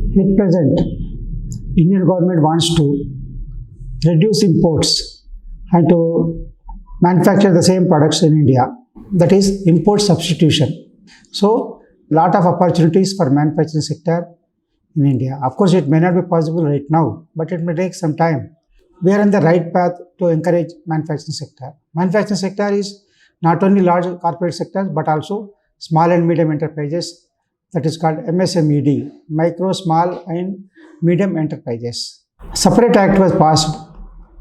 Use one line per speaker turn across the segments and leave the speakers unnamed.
At present, Indian government wants to reduce imports and to manufacture the same products in India. That is import substitution. So, lot of opportunities for manufacturing sector in India. Of course, it may not be possible right now, but it may take some time. We are on the right path to encourage manufacturing sector. Manufacturing sector is not only large corporate sectors, but also small and medium enterprises. That is called MSMED, micro, small and medium enterprises. Separate act was passed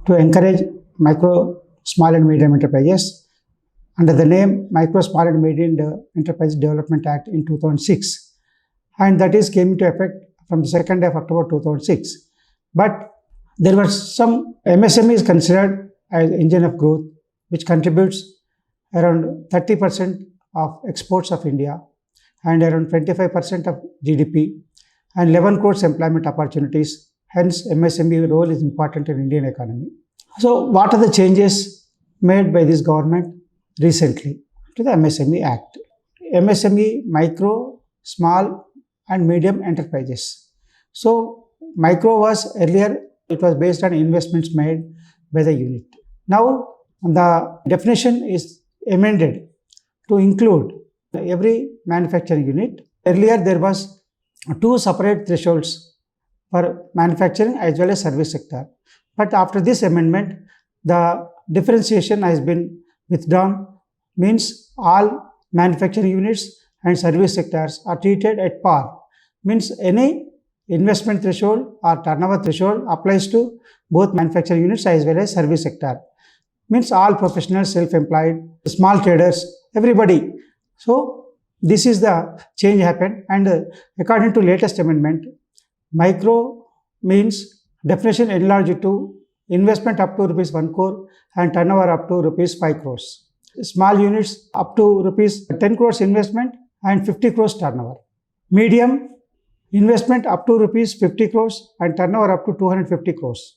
to encourage micro, small and medium enterprises under the name Micro, Small and Medium Enterprise Development Act in 2006, and that is came into effect from the 2nd of October 2006. But there were some MSME is considered as engine of growth, which contributes around 30% of exports of India and around 25% of GDP and 11 crores employment opportunities. Hence, MSME role is important in Indian economy. So, what are the changes made by this government recently to the MSME Act? MSME, micro, small and medium enterprises. So, micro was earlier, it was based on investments made by the unit. Now, the definition is amended to include every manufacturing unit. Earlier, there was two separate thresholds for manufacturing as well as service sector. But after this amendment, the differentiation has been withdrawn, means all manufacturing units and service sectors are treated at par. Means any investment threshold or turnover threshold applies to both manufacturing units as well as service sector. Means all professionals, self-employed, small traders, everybody. So this is the change happened, and according to latest amendment, micro means definition enlarged to investment up to rupees 1 crore and turnover up to rupees 5 crores. Small units up to rupees 10 crores investment and 50 crores turnover. Medium investment up to rupees 50 crores and turnover up to 250 crores.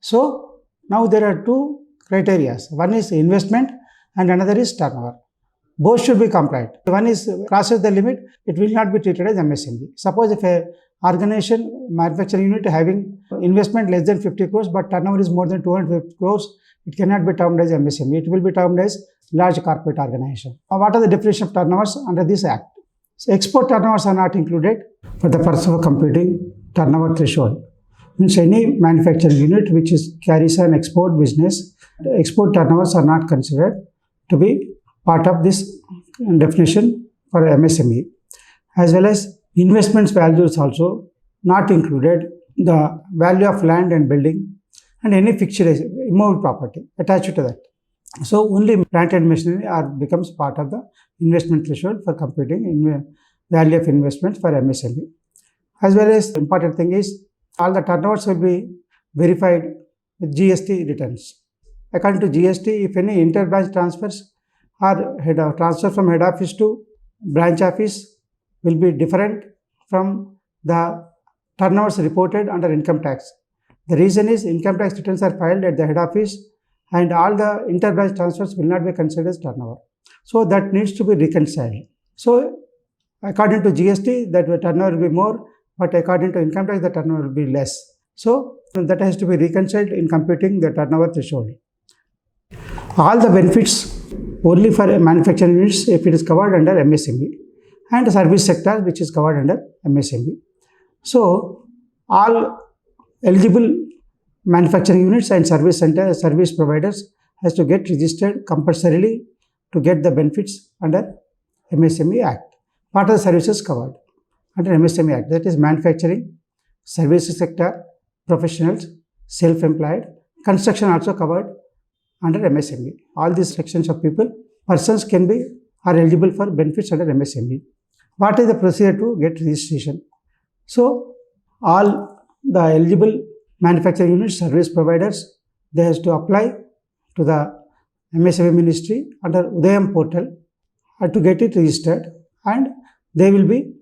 So now there are two criteria. One is investment and another is turnover. Both should be compliant. One is crosses the limit, it will not be treated as MSME. Suppose if a organization, manufacturing unit having investment less than 50 crores but turnover is more than 250 crores, it cannot be termed as MSME. It will be termed as large corporate organization. What are the definition of turnovers under this act? So export turnovers are not included for the purpose of computing turnover threshold. Means any manufacturing unit which carries an export business, export turnovers are not considered to be part of this definition for MSME. As well as investments values also not included, the value of land and building and any fixed immovable property attached to that. So only plant and machinery becomes part of the investment threshold for computing value of investments for MSME. As well as the important thing is all the turnovers will be verified with GST returns. According to GST, if any inter-branch transfers or transfer from head office to branch office will be different from the turnovers reported under income tax. The reason is income tax returns are filed at the head office and all the inter-branch transfers will not be considered as turnover. So that needs to be reconciled. So according to GST, that turnover will be more, but according to income tax, the turnover will be less. So that has to be reconciled in computing the turnover threshold. All the benefits only for manufacturing units if it is covered under MSME, and service sector which is covered under MSME. So all eligible manufacturing units and service providers has to get registered compulsorily to get the benefits under MSME Act. What are the services covered under MSME Act? That is manufacturing, services sector, professionals, self-employed, construction also covered under MSME. All these sections of persons are eligible for benefits under MSME. What is the procedure to get registration? So all the eligible manufacturing units, service providers, they have to apply to the MSME ministry under Udayam portal to get it registered, and they will be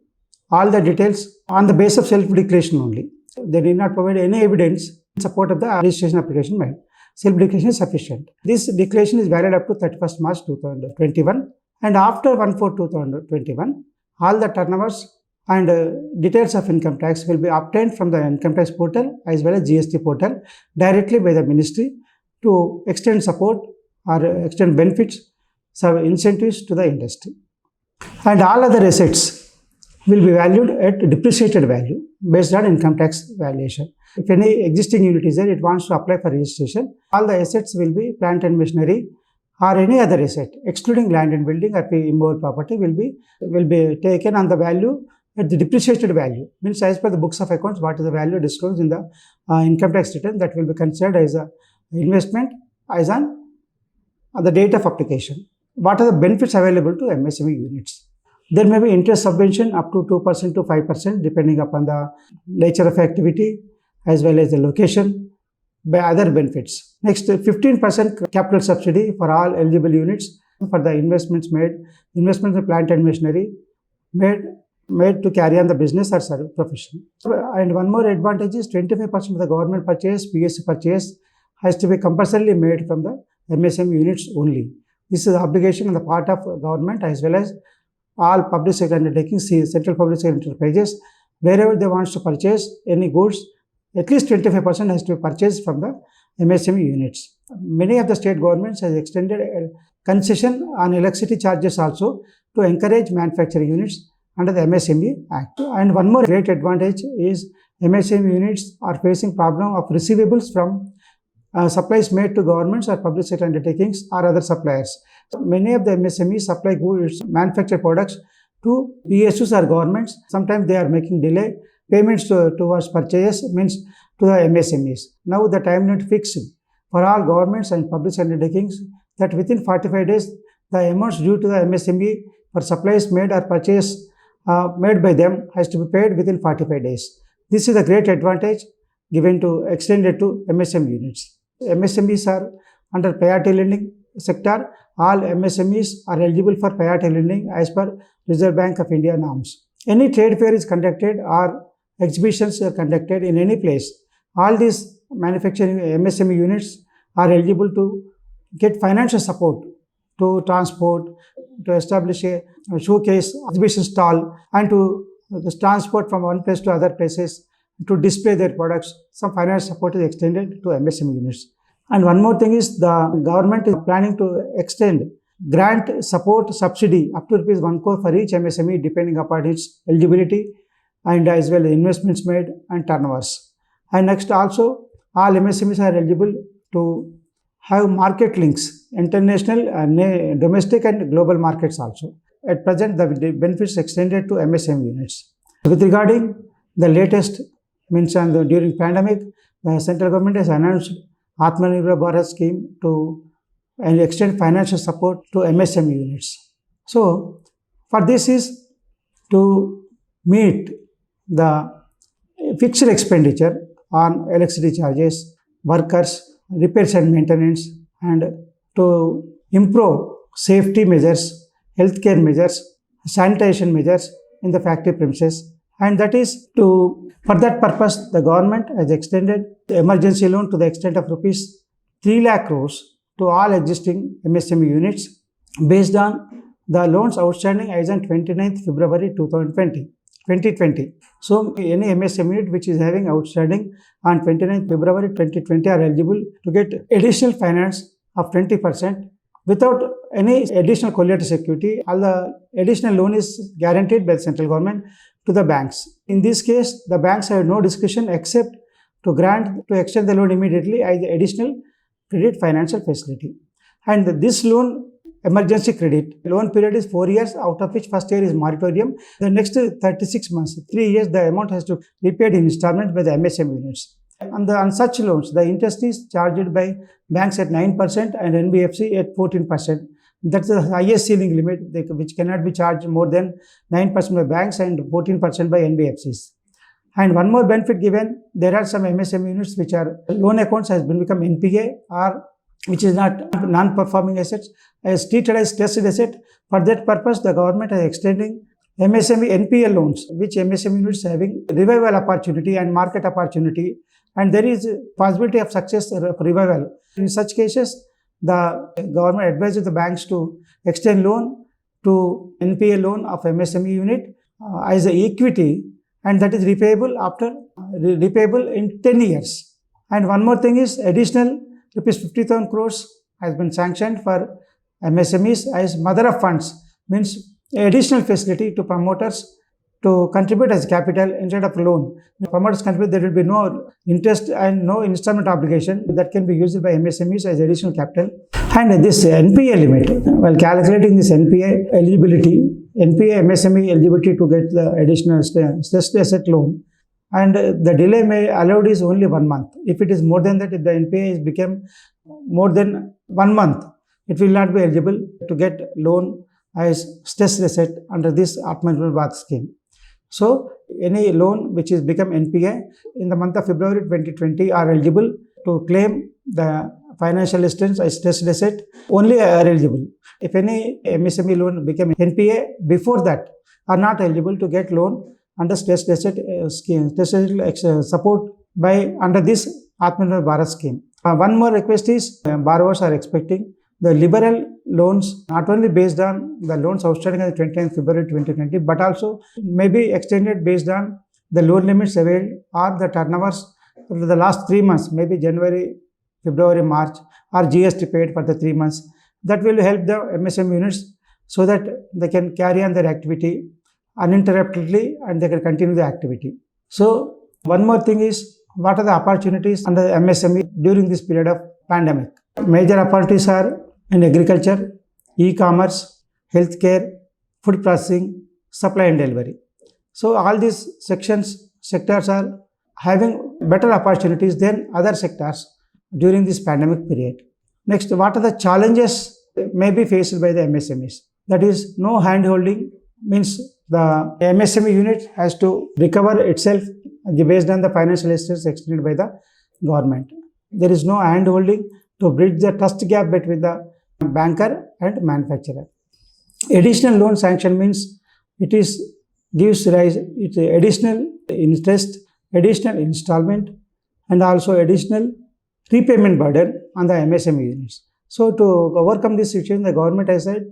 all the details on the basis of self-declaration only. They did not provide any evidence in support of the registration application made. Self-declaration is sufficient. This declaration is valid up to 31st March 2021, and after 1/4/2021, all the turnovers and details of income tax will be obtained from the income tax portal as well as GST portal directly by the ministry to extend support or extend benefits, some incentives to the industry. And all other assets will be valued at depreciated value based on income tax valuation. If any existing unit is there, it wants to apply for registration, all the assets will be plant and machinery or any other asset, excluding land and building or immovable property, will be taken on the value at the depreciated value. Means as per the books of accounts, what is the value disclosed in the income tax return, that will be considered as a investment as on the date of application. What are the benefits available to MSME units? There may be interest subvention up to 2% to 5% depending upon the nature of activity as well as the location, by other benefits. Next, 15% capital subsidy for all eligible units for the investments in plant and machinery made to carry on the business or service profession. And one more advantage is 25% of the government purchase, PSU purchase has to be compulsorily made from the MSME units only. This is the obligation on the part of government as well as all public sector undertakings, central public sector enterprises, wherever they want to purchase any goods, at least 25% has to be purchased from the MSME units. Many of the state governments has extended a concession on electricity charges also to encourage manufacturing units under the MSME Act. And one more great advantage is MSME units are facing problem of receivables from supplies made to governments or public sector undertakings or other suppliers. So many of the MSMEs supply goods, manufactured products to PSUs or governments. Sometimes they are making delay payments towards purchases, means to the MSMEs. Now the time limit fixed for all governments and public undertakings that within 45 days the amounts due to the MSME for supplies made or purchase made by them has to be paid within 45 days. This is a great advantage extended to MSME units. MSMEs are under priority lending sector. All MSMEs are eligible for priority lending as per Reserve Bank of India norms. Any trade fair is conducted or exhibitions are conducted in any place. All these manufacturing MSME units are eligible to get financial support to transport, to establish a showcase, exhibition stall, and to transport from one place to other places to display their products. Some financial support is extended to MSME units. And one more thing is the government is planning to extend grant support subsidy up to rupees 1 crore for each MSME depending upon its eligibility and as well as investments made and turnovers. And next also, all MSMEs are eligible to have market links, international, domestic and global markets also. At present, the benefits extended to MSME units. With regarding the latest, during pandemic, the central government has announced Atmanirbhar Bharat scheme to extend financial support to MSME units. So, for this is to meet the fixed expenditure on electricity charges, workers, repairs and maintenance, and to improve safety measures, healthcare measures, sanitation measures in the factory premises. And that is for that purpose, the government has extended the emergency loan to the extent of rupees 3 lakh crores to all existing MSME units based on the loans outstanding as on 29th February 2020. So, any MSME unit which is having outstanding on 29th February 2020 are eligible to get additional finance of 20% without any additional collateral security. All the additional loan is guaranteed by the central government to the banks. In this case, the banks have no discretion except to extend the loan immediately as the additional credit financial facility. And this loan, emergency credit, loan period is 4 years, out of which first year is moratorium. The next 36 months, 3 years, the amount has to be paid in installments by the MSME units. On such loans, the interest is charged by banks at 9% and NBFC at 14%. That's the highest ceiling limit, which cannot be charged more than 9% by banks and 14% by NBFCs. And one more benefit given, there are some MSME units which are loan accounts has become NPA or which is not non-performing assets, as treated as stressed asset. For that purpose, the government is extending MSME NPL loans, which MSME units having revival opportunity and market opportunity, and there is possibility of success revival. In such cases, the government advises the banks to extend loan to NPL loan of MSME unit as a equity, and that is repayable in 10 years. And one more thing is additional rupees 50,000 crores has been sanctioned for MSMEs as mother of funds, means additional facility to promoters to contribute as capital instead of loan. When promoters contribute, there will be no interest and no installment obligation that can be used by MSMEs as additional capital. And this NPA limit, while calculating this NPA eligibility, NPA MSME eligibility to get the additional stressed asset loan, and the delay may allowed is only 1 month. If it is more than that, if the NPA is become more than 1 month, it will not be eligible to get loan as stressed asset under this Atmanirbhar Bharat scheme. So, any loan which is become NPA in the month of February 2020 are eligible to claim the financial assistance as stressed asset, only are eligible. If any MSME loan become NPA before that, are not eligible to get loan under stressed asset scheme, stressed asset support by under this Atmanirbhar Bharat scheme. One more request is borrowers are expecting the liberal loans not only based on the loans outstanding on the 29th February 2020, but also may be extended based on the loan limits availed or the turnovers for the last 3 months, maybe January, February, March, or GST paid for the 3 months. That will help the MSME units so that they can carry on their activity uninterruptedly and they can continue the activity. So, one more thing is, what are the opportunities under the MSME during this period of pandemic? Major opportunities are in agriculture, e-commerce, healthcare, food processing, supply and delivery. So, all these sectors are having better opportunities than other sectors during this pandemic period. Next, what are the challenges may be faced by the MSMEs? That is, no hand-holding, means the MSME unit has to recover itself based on the financial assistance extended by the government. There is no hand-holding to bridge the trust gap between the banker and manufacturer. Additional loan sanction means gives rise to additional interest, additional installment, and also additional repayment burden on the MSME units. So, to overcome this situation, the government has said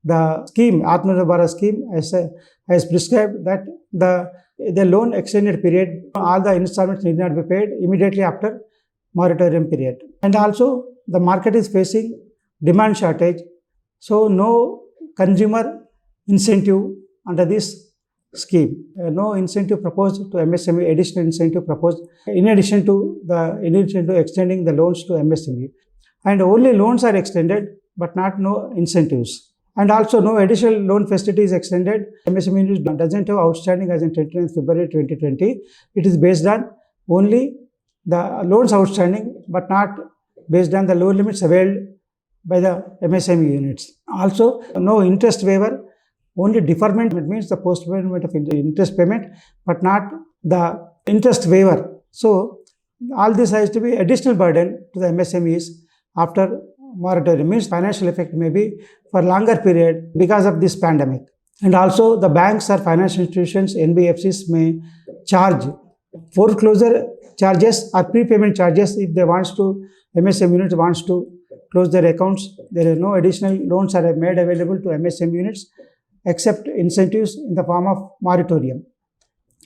the scheme, Atmanirbhar Bharat scheme, has prescribed that the loan extended period, all the installments need not be paid immediately after moratorium period. And also, the market is facing demand shortage, so no consumer incentive under this scheme. No incentive proposed to MSME, additional incentive proposed in addition to extending the loans to MSME. And only loans are extended, but no incentives. And also no additional loan facilities extended. MSME doesn't have outstanding as in 29th February 2020. It is based on only the loans outstanding, but not based on the loan limits availed by the MSME units. Also, no interest waiver, only deferment, it means the postponement of interest payment, but not the interest waiver. So, all this has to be additional burden to the MSMEs after moratorium, means financial effect may be for longer period because of this pandemic. And also, the banks or financial institutions, NBFCs may charge foreclosure charges or prepayment charges if they MSME units wants to close their accounts. There is no additional loans are made available to MSME units except incentives in the form of moratorium.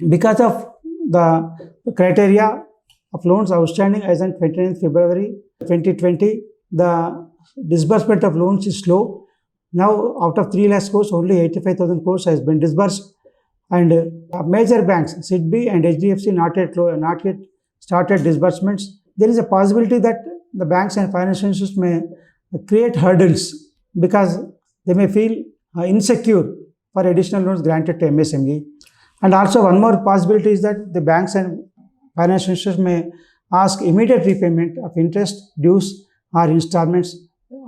Because of the criteria of loans outstanding as on 29th February 2020, the disbursement of loans is slow. Now, out of 3 lakh crores, only 85,000 crores has been disbursed. And major banks, SIDBI and HDFC, not yet started disbursements. There is a possibility that the banks and financial institutions may create hurdles because they may feel insecure for additional loans granted to MSME. And also, one more possibility is that the banks and financial institutions may ask immediate repayment of interest, dues, or installments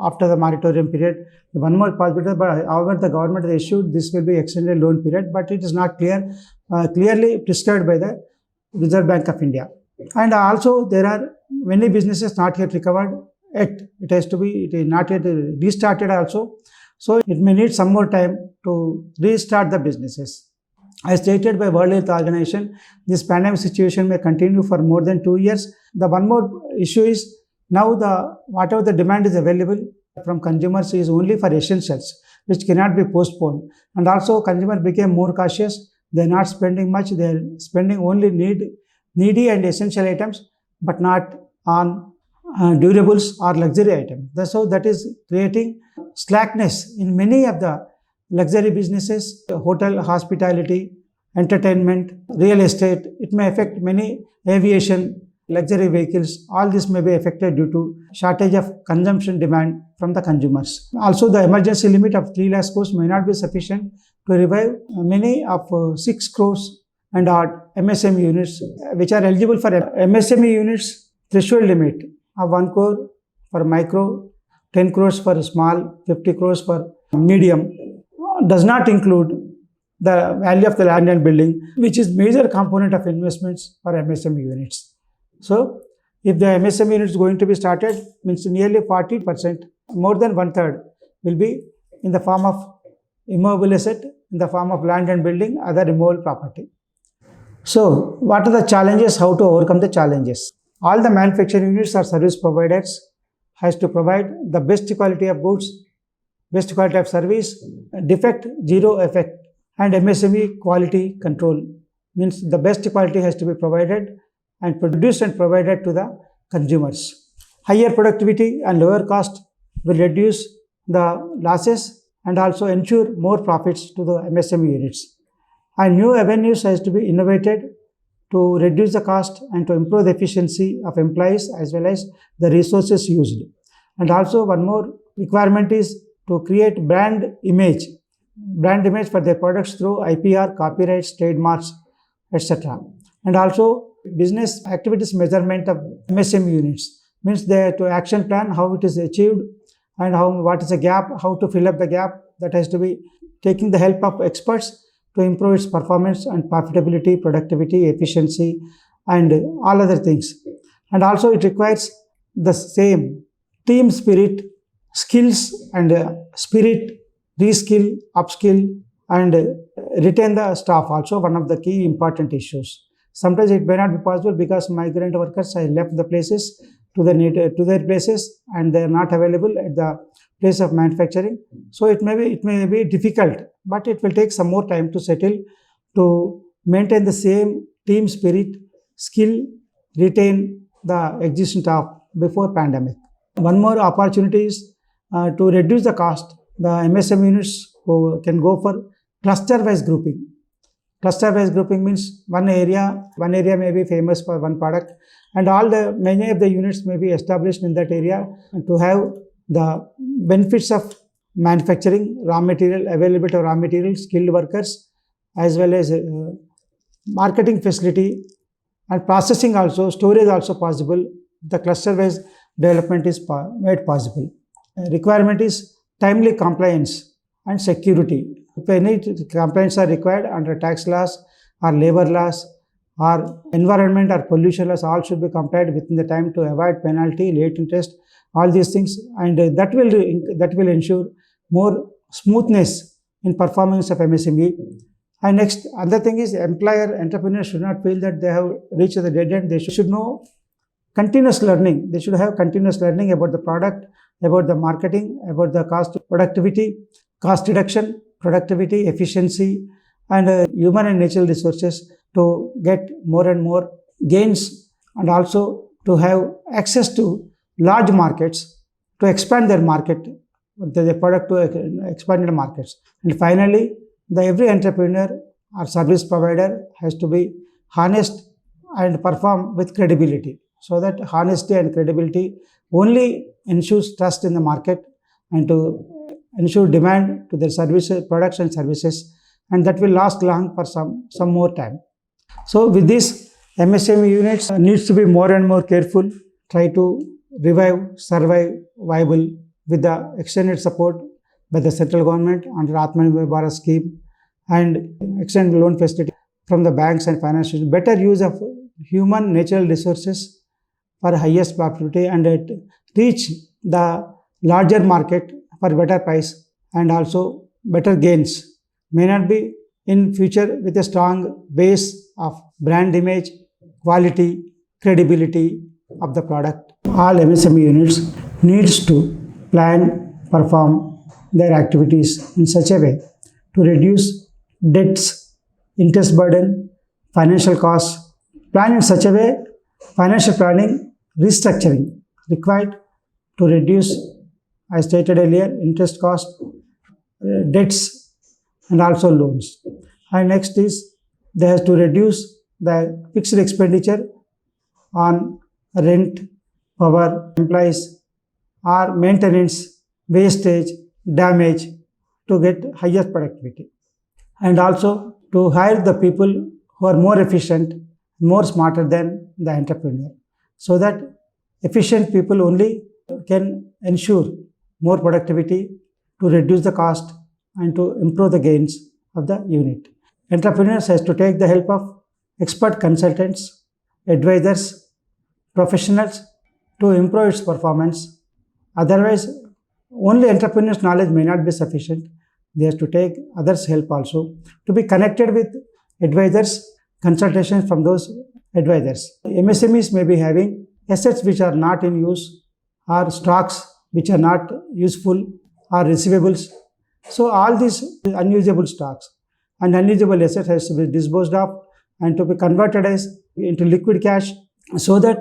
after the moratorium period. One more possibility, but however, the government has issued this will be extended loan period, but it is not clearly prescribed by the Reserve Bank of India. And also, there are many businesses not yet recovered yet. It is not yet restarted also. So, it may need some more time to restart the businesses. As stated by World Health Organization, this pandemic situation may continue for more than 2 years. The one more issue is now whatever the demand is available from consumers is only for essentials, which cannot be postponed. And also, consumer became more cautious They're not spending much. They're spending only needy and essential items, but not on durables or luxury items. That's how that is creating slackness in many of the luxury businesses, hotel, hospitality, entertainment, real estate. It may affect many aviation, luxury vehicles. All this may be affected due to shortage of consumption demand from the consumers. Also, the emergency limit of 3 lakh crores may not be sufficient to revive many of 6 crores and odd MSME units which are eligible for MSME units. Threshold limit of 1 crore for micro, 10 crores for small, 50 crores for medium does not include the value of the land and building, which is major component of investments for MSME units. So, if the MSME unit is going to be started, means nearly 40%, more than 1/3 will be in the form of immovable asset, in the form of land and building, other immovable property. So, what are the challenges? How to overcome the challenges? All the manufacturing units or service providers has to provide the best quality of goods, best quality of service, defect, zero effect, and MSME quality control. Means the best quality has to be provided and produced and provided to the consumers. Higher productivity and lower cost will reduce the losses and also ensure more profits to the MSME units. And new avenues has to be innovated to reduce the cost and to improve the efficiency of employees as well as the resources used. And also one more requirement is to create brand image for their products through IPR, copyrights, trademarks, etc. And also business activities measurement of MSME units, means they to action plan how it is achieved and what is the gap, how to fill up the gap. That has to be taking the help of experts to improve its performance and profitability, productivity, efficiency, and all other things. And also it requires the same team spirit, skills and spirit, reskill, upskill, and retain the staff. Also one of the key important issues. Sometimes it may not be possible because migrant workers have left the places to their places and they are not available at the place of manufacturing. So it may be difficult, but it will take some more time to settle, to maintain the same team spirit, skill, retain the existing staff before pandemic. One more opportunity is to reduce the cost. The MSME units can go for cluster-wise grouping. Cluster-wise grouping means one area may be famous for one product, and many of the units may be established in that area to have the benefits of manufacturing, raw material, availability of raw material, skilled workers, as well as marketing facility and processing also, storage also possible. The cluster-wise development is made possible. Requirement is timely compliance and security. If any complaints are required under tax laws or labor laws or environment or pollution laws, all should be complied within the time to avoid penalty, late interest, all these things, and that will ensure more smoothness in performance of MSME. And next, other thing is entrepreneurs should not feel that they have reached the dead end. They should know continuous learning. They should have continuous learning about the product, about the marketing, about the cost productivity, cost reduction, productivity, efficiency, and human and natural resources to get more and more gains, and also to have access to large markets, to expand their market, their product to expand the markets. And finally, every entrepreneur or service provider has to be honest and perform with credibility. So that honesty and credibility only ensures trust in the market and to ensure demand to their services, products and services, and that will last long for some more time. So with this, MSME units needs to be more and more careful, try to revive, survive, viable with the extended support by the central government under Atmanirbhar Bharat scheme and extended loan facility from the banks and financial, better use of human natural resources for highest profitability and reach the larger market for better price and also better gains. May not be in future with a strong base of brand image, quality, credibility of the product. All MSME units needs to plan, perform their activities in such a way to reduce debts interest burden, financial costs. Plan in such a way, financial planning, restructuring required to reduce, I stated earlier, interest cost, debts, and also loans. And next is they have to reduce the fixed expenditure on rent, power, employees, or maintenance, wastage, damage to get higher productivity. And also to hire the people who are more efficient, more smarter than the entrepreneur. So that efficient people only can ensure more productivity to reduce the cost and to improve the gains of the unit. Entrepreneurs has to take the help of expert consultants, advisors, professionals to improve its performance. Otherwise, only entrepreneur's knowledge may not be sufficient. They have to take others' help also to be connected with advisors, consultations from those advisors. MSMEs may be having assets which are not in use or stocks which are not useful or receivables. So all these unusable stocks and unusable assets has to be disposed of and to be converted into liquid cash so that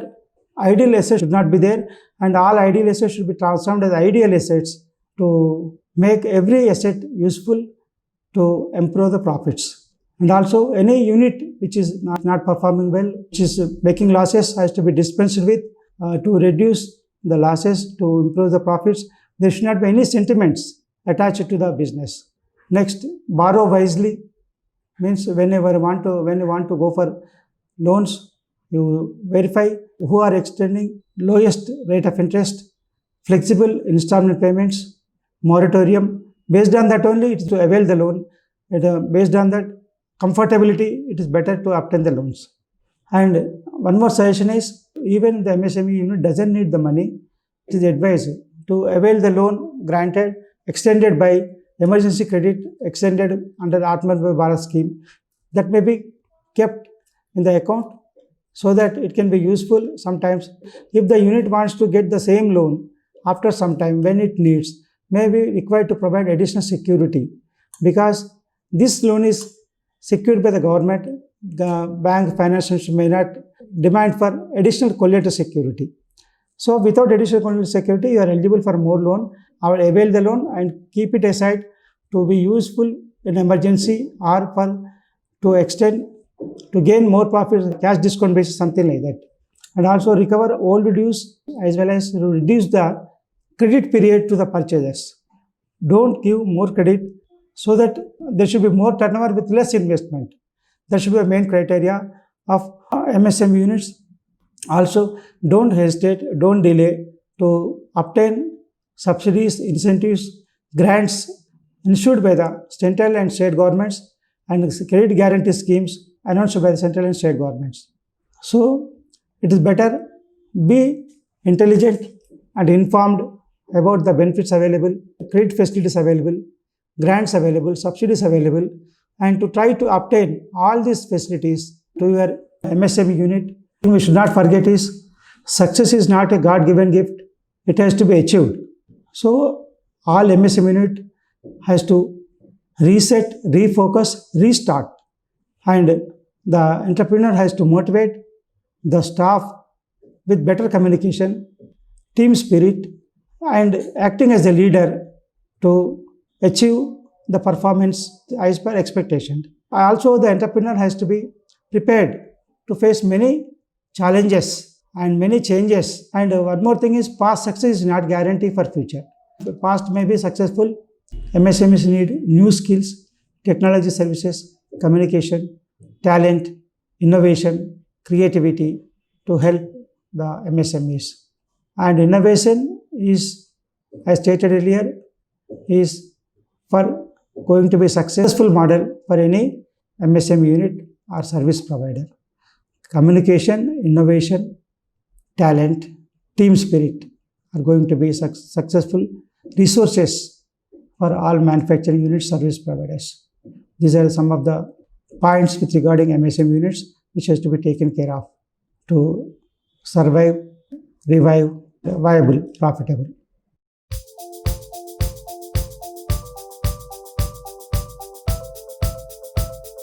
ideal assets should not be there and all ideal assets should be transformed as ideal assets to make every asset useful to improve the profits. And also any unit which is not performing well, which is making losses, has to be dispensed with to reduce the losses, to improve the profits. There should not be any sentiments attached to the business. Next, borrow wisely means when you want to go for loans, you verify who are extending lowest rate of interest, flexible installment payments, moratorium. Based on that only, it is to avail the loan. Based on that comfortability, it is better to obtain the loans. And one more suggestion is, even the MSME unit doesn't need the money. It is advised to avail the loan granted, extended by emergency credit, extended under the Atmanirbhar Bharat scheme, that may be kept in the account so that it can be useful sometimes. If the unit wants to get the same loan after some time when it needs, may be required to provide additional security, because this loan is secured by the government. The bank financial may not demand for additional collateral security. So without additional collateral security, you are eligible for more loan. I will avail the loan and keep it aside to be useful in emergency or for to extend, to gain more profits, cash discount basis, something like that. And also recover old dues as well as reduce the credit period to the purchasers. Don't give more credit so that there should be more turnover with less investment. That should be the main criteria of MSME units. Also, don't hesitate, don't delay to obtain subsidies, incentives, grants issued by the central and state governments and credit guarantee schemes announced by the central and state governments. So, it is better be intelligent and informed about the benefits available, credit facilities available, grants available, subsidies available, and to try to obtain all these facilities to your MSME unit. We should not forget is success is not a God-given gift. It has to be achieved. So all MSME unit has to reset, refocus, restart. And the entrepreneur has to motivate the staff with better communication, team spirit, and acting as a leader to achieve the performance as per expectation. Also, the entrepreneur has to be prepared to face many challenges and many changes. And one more thing is, past success is not guarantee for future. The past may be successful. MSMEs need new skills, technology services, communication, talent, innovation, creativity to help the MSMEs. And innovation is, as stated earlier, is for going to be a successful model for any MSME unit or service provider. Communication, innovation, talent, team spirit are going to be successful resources for all manufacturing unit service providers. These are some of the points with regarding MSME units which has to be taken care of to survive, revive, viable, profitable.